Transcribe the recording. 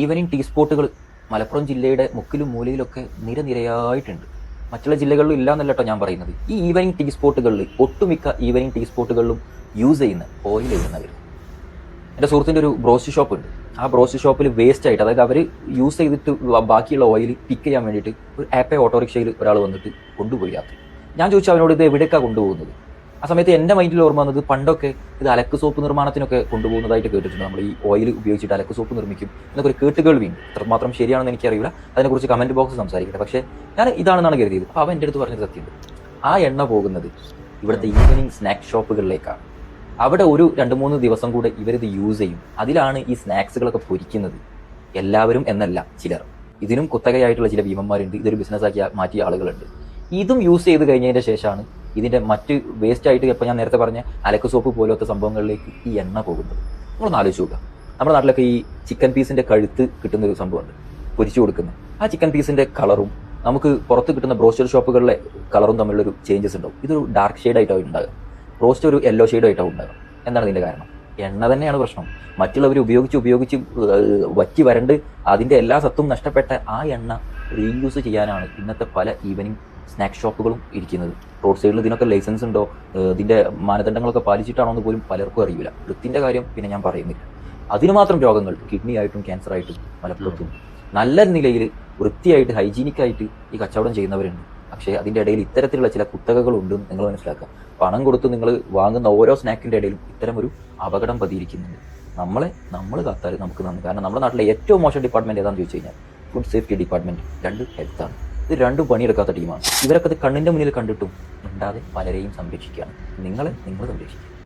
Evening tea സ്പോട്ടുകൾ മലപ്പുറം ജില്ലയുടെ മുക്കിലും മൂലയിലൊക്കെ നിരനിരയായിട്ടുണ്ട്. മറ്റുള്ള ജില്ലകളിലും ഇല്ല എന്നല്ല കേട്ടോ ഞാൻ പറയുന്നത്. ഈ ഈവനിങ് ടീ സ്പോട്ടുകളിൽ ഒട്ടുമിക്ക ഈവനിങ് ടീ സ്പോട്ടുകളിലും യൂസ് ചെയ്യുന്ന ഓയിൽ ചെയ്യുന്നവർ. എൻ്റെ സുഹൃത്തിൻ്റെ ഒരു ബ്രോസ്റ്റ് ഷോപ്പ് ഉണ്ട്. ആ ബ്രോസ്റ്റ് ഷോപ്പിൽ വേസ്റ്റ് ആയിട്ട്, അതായത് അവർ യൂസ് ചെയ്തിട്ട് ബാക്കിയുള്ള ഓയിൽ പിക്ക് ചെയ്യാൻ വേണ്ടിയിട്ട് ഒരു ആപ്പേ ഓട്ടോറിക്ഷയിൽ ഒരാൾ വന്നിട്ട് കൊണ്ടുപോയി രാത്രി. ഞാൻ ചോദിച്ചു അവനോട് ഇത് എവിടേക്കാണ് കൊണ്ടുപോകുന്നത്. ആ സമയത്ത് എൻ്റെ മൈൻഡിൽ ഓർമ്മ വന്നത് പണ്ടൊക്കെ ഇത് അലക്ക് സോപ്പ് നിർമ്മാണത്തിനൊക്കെ കൊണ്ടുപോകുന്നതായിട്ട് കേട്ടിട്ടുണ്ട്. നമ്മൾ ഈ ഓയിൽ ഉപയോഗിച്ചിട്ട് അലക്ക് സോപ്പ് നിർമ്മിക്കും എന്നൊക്കെ ഒരു കേട്ടുകേൾവിയുണ്ട്. എത്രമാത്രം ശരിയാണെന്ന് എനിക്കറിയില്ല, അതിനെക്കുറിച്ച് കമൻറ്റ് ബോക്സ് സംസാരിക്കട്ടെ. പക്ഷേ ഞാൻ ഇതാണെന്നാണ് കരുതിയത്. അപ്പോൾ അവൻ എൻ്റെ അടുത്ത് പറഞ്ഞത് സത്യമുണ്ട്. ആ എണ്ണ പോകുന്നത് ഇവിടുത്തെ ഈവനിങ് സ്നാക്ക് ഷോപ്പുകളിലേക്കാണ്. അവിടെ ഒരു 2-3 ദിവസം കൂടെ ഇവരിത് യൂസ് ചെയ്യും. അതിലാണ് ഈ സ്നാക്സുകളൊക്കെ പൊരിക്കുന്നത്. എല്ലാവരും എന്നല്ല, ചിലർ. ഇതിനും കുത്തകയായിട്ടുള്ള ചില ഭീമന്മാരുണ്ട്. ഇതൊരു ബിസിനസ്സാക്കി മാറ്റിയ ആളുകളുണ്ട്. ഇതും യൂസ് ചെയ്ത് കഴിഞ്ഞതിൻ്റെ ശേഷമാണ് ഇതിൻ്റെ മറ്റ് വേസ്റ്റ് ആയിട്ട്, ഇപ്പോൾ ഞാൻ നേരത്തെ പറഞ്ഞ അലക്ക് സോപ്പ് പോലത്തെ സംഭവങ്ങളിലേക്ക് ഈ എണ്ണ പോകുന്നത്. നമ്മളൊന്ന് ആലോചിച്ച് നോക്കുക. നമ്മുടെ നാട്ടിലൊക്കെ ഈ ചിക്കൻ പീസിൻ്റെ കഴുത്ത് കിട്ടുന്ന ഒരു സംഭവമുണ്ട്, പൊരിച്ചു കൊടുക്കുന്നത്. ആ ചിക്കൻ പീസിൻ്റെ കളറും നമുക്ക് പുറത്ത് കിട്ടുന്ന ബ്രോസ്റ്റർ ഷോപ്പുകളിലെ കളറും തമ്മിലൊരു ചേഞ്ചസ് ഉണ്ടാവും. ഇതൊരു ഡാർക്ക് ഷെയ്ഡായിട്ടാണ് ഉണ്ടാകുക. റോസ്റ്റ് ഒരു യെല്ലോ ഷെയ്ഡായിട്ടാണ് ഉണ്ടാകുക. എന്താണ് ഇതിൻ്റെ കാരണം? എണ്ണ തന്നെയാണ് പ്രശ്നം. മറ്റുള്ളവർ ഉപയോഗിച്ച് വറ്റി വരണ്ട് അതിൻ്റെ എല്ലാ സത്തും നഷ്ടപ്പെട്ട ആ എണ്ണ റീയൂസ് ചെയ്യാനാണ് ഇന്നത്തെ പല ഈവനിങ് സ്നാക്ക് ഷോപ്പുകളും ഇരിക്കുന്നത്. റോഡ് സൈഡിൽ ഇതിനൊക്കെ ലൈസൻസ് ഉണ്ടോ, ഇതിൻ്റെ മാനദണ്ഡങ്ങളൊക്കെ പാലിച്ചിട്ടാണോ എന്ന് പോലും പലർക്കും അറിയില്ല. വൃത്തിൻ്റെ കാര്യം പിന്നെ ഞാൻ പറയുന്നില്ല. അതിന് മാത്രം രോഗങ്ങൾ കിഡ്നി ആയിട്ടും ക്യാൻസർ ആയിട്ടും മലപ്പുറത്തും നല്ല നിലയിൽ വൃത്തിയായിട്ട് ഹൈജീനിക്കായിട്ട് ഈ കച്ചവടം ചെയ്യുന്നവരുണ്ട്. പക്ഷേ അതിൻ്റെ ഇടയിൽ ഇത്തരത്തിലുള്ള ചില കുത്തകകളുണ്ടെന്ന് നിങ്ങൾ മനസ്സിലാക്കുക. പണം കൊടുത്ത് നിങ്ങൾ വാങ്ങുന്ന ഓരോ സ്നാക്കിൻ്റെ ഇടയിലും ഇത്തരം ഒരു അപകടം പതിയിരിക്കുന്നുണ്ട്. നമ്മൾ കാത്താൽ നമുക്ക് നന്ദി. കാരണം നമ്മുടെ നാട്ടിലെ ഏറ്റവും മോശം ഡിപ്പാർട്ട്മെൻറ്റ് ഏതാണെന്ന് ചോദിച്ചു കഴിഞ്ഞാൽ ഫുഡ് സേഫ്റ്റി ഡിപ്പാർട്ട്മെൻറ്റ്. 2 ഹെൽത്താണ്. ഇത് 2 പണിയെടുക്കാത്ത ടീമാണ്. ഇവരൊക്കെ അത് കണ്ണിൻ്റെ മുന്നിൽ കണ്ടിട്ടും മിണ്ടാതെ പലരെയും സംരക്ഷിക്കുകയാണ്. നിങ്ങൾ സംരക്ഷിക്കുക.